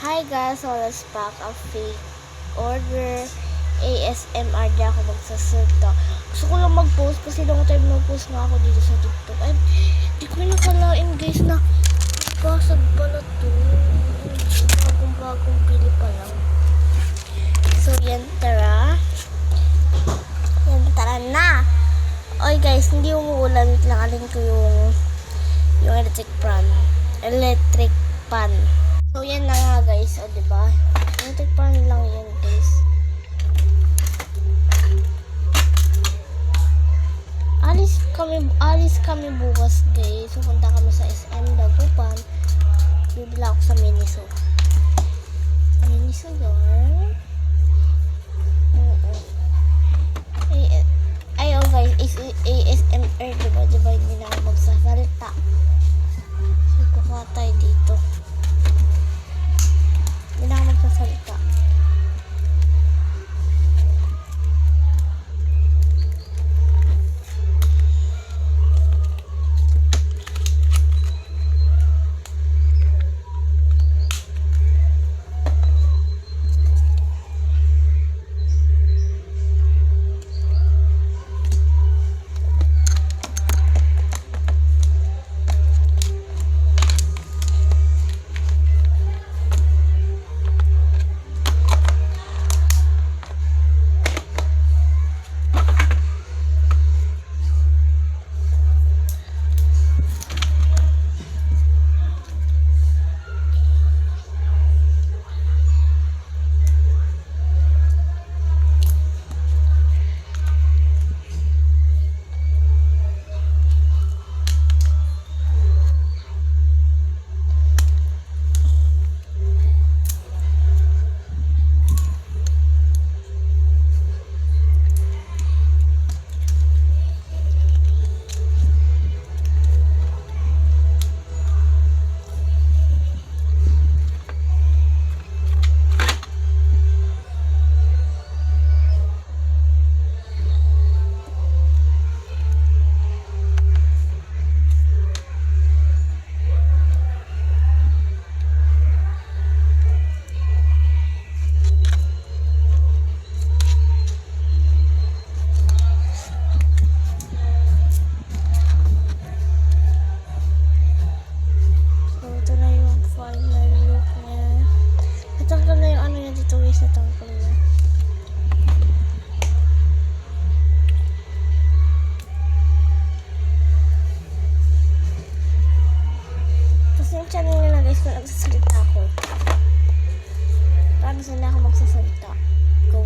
Hi guys, so let's pack a fake order. ASMR di ako magsasalta. Gusto ko lang mag-post kasi long time mag-post nga ako dito sa TikTok. Ay, di ko nakalain guys na basag pala to. Bagong pili pa lang. So yan, tara. Yan, tara na. Oy guys, hindi umuulan. Wait lang, alin ko yung electric pan. So, yan na nga guys. O, diba? Electric pan lang yan guys. Alis kami bukas guys. Pupunta kami sa SM Dagupan. Bibila ako sa Miniso. Miniso girl. Oo. Ay, oh guys. ASMR, diba? Diba hindi na ako magsasalita. So, kukuha tayo dito. Hindi na ako magsasalita. Natanggal na yung ano niya dito guys, natanggal na. Tapos yung channel nyo na guys kung nagsasalita ako. Paano sila ako magsasalita? Go.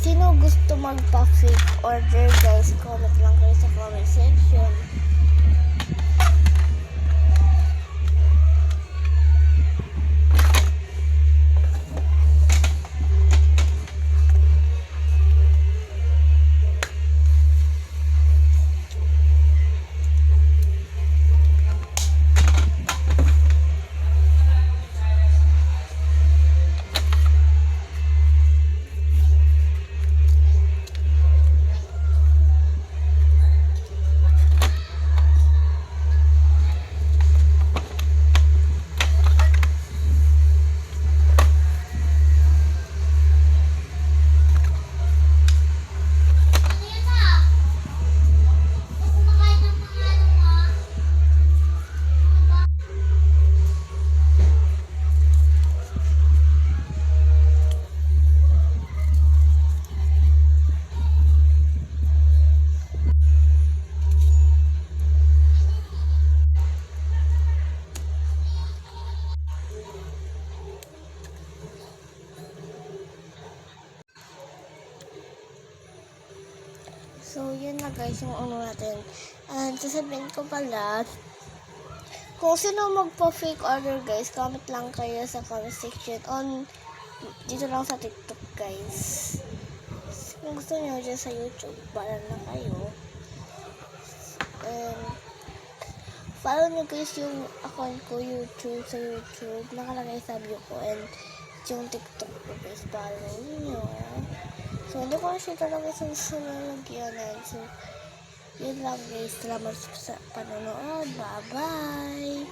Sino gusto magpa-fake order guys, comment lang kayo sa comment section. So, yun na guys, yung ano natin. And sasabihin ko pala, kung sino magpa-fake order guys, comment lang kayo sa comment section on dito lang sa TikTok guys. kung gusto nyo dyan sa YouTube, para na kayo. And, follow nyo guys yung account ko, YouTube, sa YouTube. Nakalagay sa bio ko. And, yung TikTok ko guys, follow nyo. So, hindi ko kasi talaga sa lalagyanan. So, yun lang guys. Salamat sa panonood. Bye-bye!